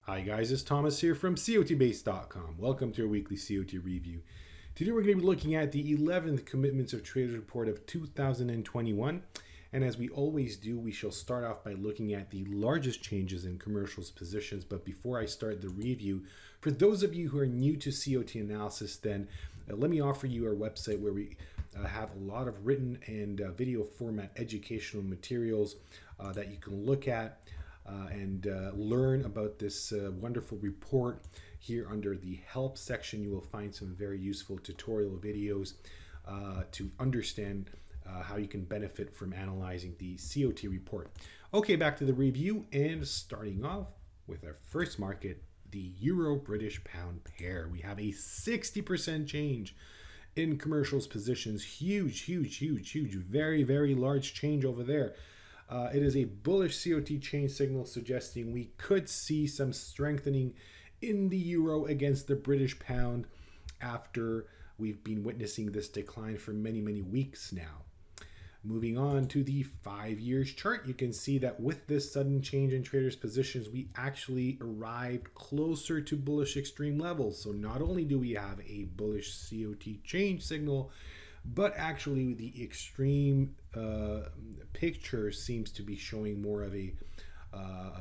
Hi guys, it's Thomas here from COTBase.com. Welcome to our weekly COT review. Today we're going to be looking at the 11th Commitments of Traders Report of 2021. And as we always do, we shall start off by looking at the largest changes in commercials positions. But before I start the review, for those of you who are new to COT analysis, then let me offer you our website where we have a lot of written and video format educational materials that you can look at and learn about this wonderful report. Here under the help section, you will find some very useful tutorial videos to understand how you can benefit from analyzing the COT report. Okay, back to the review, and starting off with our first market, the Euro-British Pound pair. We have a 60% change in commercials positions. Huge, very, very large change over there. It is a bullish COT change signal suggesting we could see some strengthening in the euro against the British pound after we've been witnessing this decline for many weeks now. Moving on to the 5 years chart, you can see that with this sudden change in traders' positions, we actually arrived closer to bullish extreme levels. So not only do we have a bullish COT change signal, but actually the extreme picture seems to be showing more of a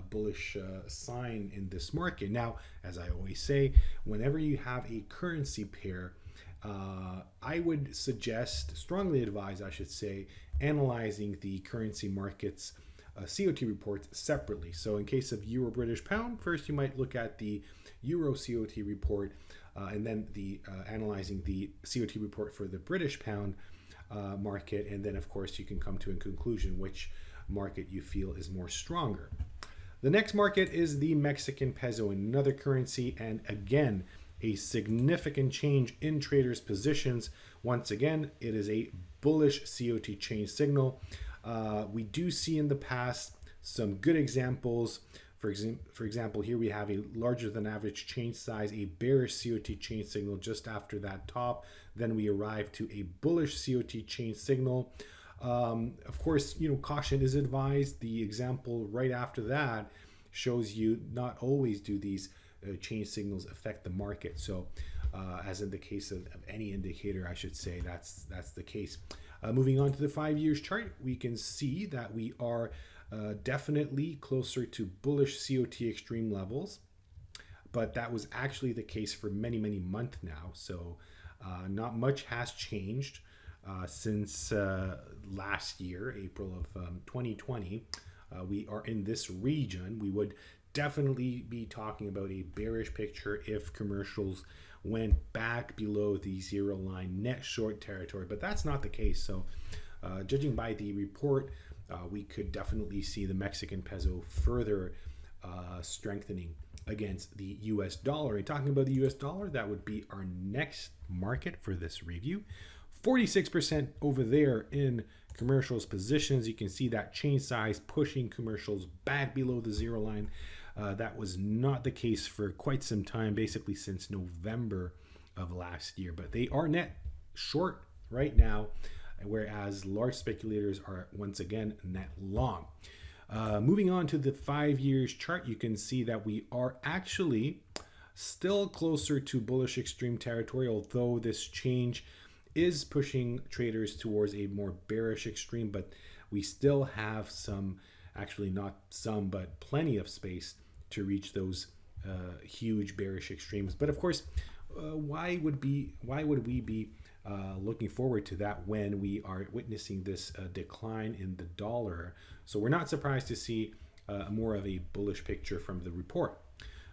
bullish sign in this market. Now, as I always say, whenever you have a currency pair, I would suggest, strongly advise I should say, analyzing the currency markets COT reports separately. So in case of Euro British Pound, first you might look at the Euro COT report and then the analyzing the COT report for the British Pound market, and then of course you can come to a conclusion which market you feel is more stronger. The next market is the Mexican peso, another currency, and again a significant change in traders' positions. Once again, it is a bullish COT change signal. We do see in the past some good examples. For example, here we have a larger than average change size, a bearish COT change signal just after that top. Then we arrive to a bullish COT change signal. Of course, caution is advised. The example right after that shows you not always do these change signals affect the market. So as in the case of any indicator, I should say, that's the case. Moving on to the 5 years chart, we can see that we are definitely closer to bullish COT extreme levels, but that was actually the case for many months now. So not much has changed since last year, April of 2020. We are in this region. We would definitely be talking about a bearish picture if commercials went back below the zero line net short territory, but that's not the case. So judging by the report, we could definitely see the Mexican peso further strengthening against the US dollar. And talking about the US dollar, that would be our next market for this review. 46% over there in commercials positions. You can see that change size pushing commercials back below the zero line. That was not the case for quite some time, basically since November of last year. But they are net short right now, whereas large speculators are once again net long. Moving on to the 5 years chart, you can see that we are actually still closer to bullish extreme territory, although this change is pushing traders towards a more bearish extreme, but we still have some, actually not some, but plenty of space to reach those huge bearish extremes. But of course, why would we be looking forward to that when we are witnessing this decline in the dollar? So we're not surprised to see more of a bullish picture from the report.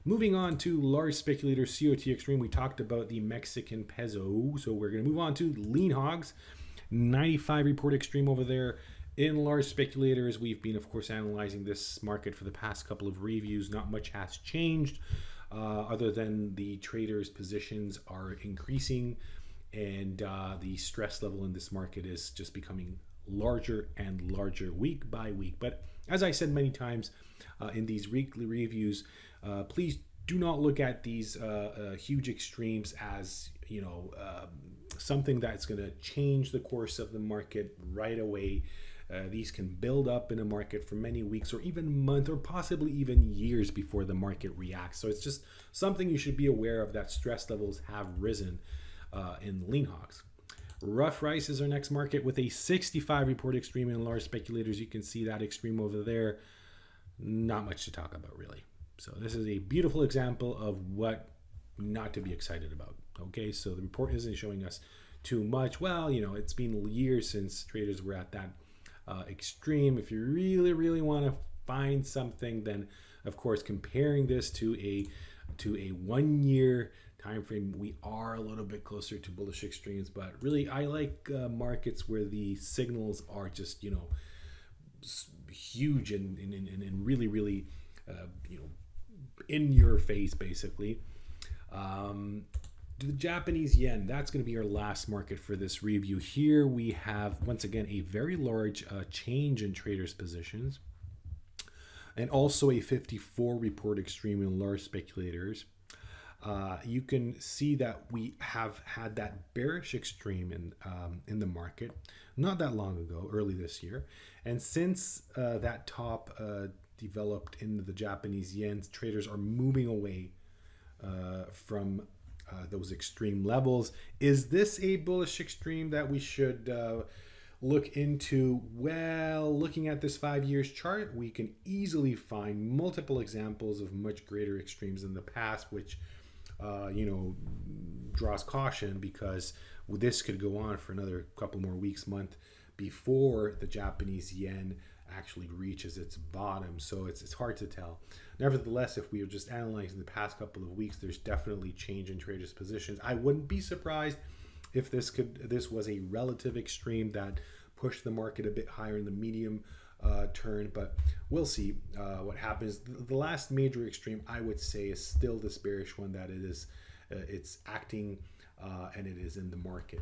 Moving on to large speculator COT Extreme, we talked about the Mexican peso. So we're going to move on to lean hogs, 95 report extreme over there. In large speculators, we've been, of course, analyzing this market for the past couple of reviews. Not much has changed other than the traders' positions are increasing, and the stress level in this market is just becoming larger and larger week by week. But as I said many times in these weekly reviews, please do not look at these huge extremes as something that's going to change the course of the market right away. These can build up in a market for many weeks or even months or possibly even years before the market reacts. So it's just something you should be aware of, that stress levels have risen in lean hogs. Rough rice is our next market with a 65 report extreme in large speculators. You can see that extreme over there. Not much to talk about, really. So this is a beautiful example of what not to be excited about. Okay, so the report isn't showing us too much. Well, it's been years since traders were at that extreme. If you really want to find something, then of course comparing this to a 1 year time frame, we are a little bit closer to bullish extremes. But really, I like markets where the signals are just huge and really in your face, basically. The Japanese yen, that's going to be our last market for this review. Here we have, once again, a very large change in traders' positions and also a 54 report extreme in large speculators. You can see that we have had that bearish extreme in the market not that long ago, early this year. And since that top developed in the Japanese yen, traders are moving away from those extreme levels. Is this a bullish extreme that we should look into? Well, looking at this 5 years chart, we can easily find multiple examples of much greater extremes in the past, which draws caution, because this could go on for another couple more weeks, month, before the Japanese yen actually reaches its bottom. So it's hard to tell. Nevertheless, if we are just analyzing the past couple of weeks, there's definitely change in traders' positions. I wouldn't be surprised if this was a relative extreme that pushed the market a bit higher in the medium turn, but we'll see what happens. The last major extreme, I would say, is still this bearish one, that it's acting and it is in the market.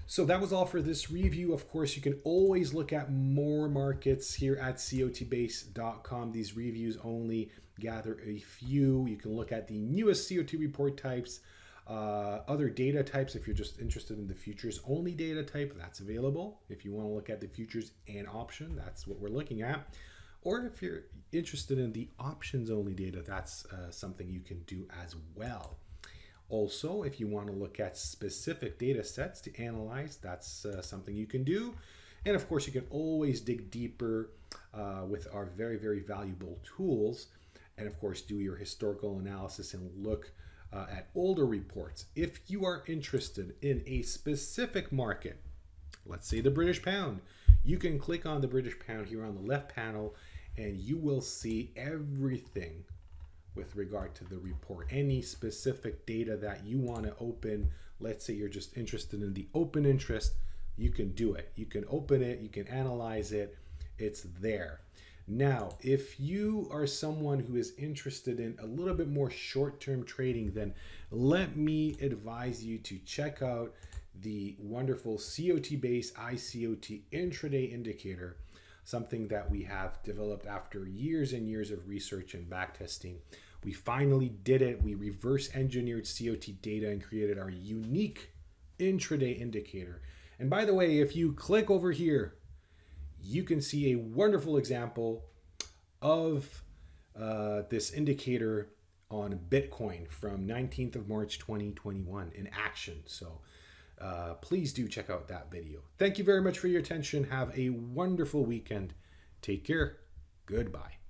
So that was all for this review. Of course, you can always look at more markets here at cotbase.com. These reviews only gather a few. You can look at the newest COT report types, other data types. If you're just interested in the futures only data type, that's available. If you want to look at the futures and option, that's what we're looking at. Or if you're interested in the options only data, that's something you can do as well. Also, if you want to look at specific data sets to analyze, that's something you can do. And of course, you can always dig deeper with our very, very valuable tools. And of course, do your historical analysis and look at older reports. If you are interested in a specific market, let's say the British pound, you can click on the British pound here on the left panel, and you will see everything with regard to the report. Any specific data that you want to open, let's say you're just interested in the open interest, you can do it. You can open it, you can analyze it, it's there. Now, if you are someone who is interested in a little bit more short-term trading, then let me advise you to check out the wonderful COT-based ICOT intraday indicator, something that we have developed after years and years of research and backtesting. We finally did it. We reverse engineered COT data and created our unique intraday indicator. And by the way, if you click over here, you can see a wonderful example of this indicator on Bitcoin from 19th of March 2021 in action. So please do check out that video. Thank you very much for your attention. Have a wonderful weekend. Take care. Goodbye.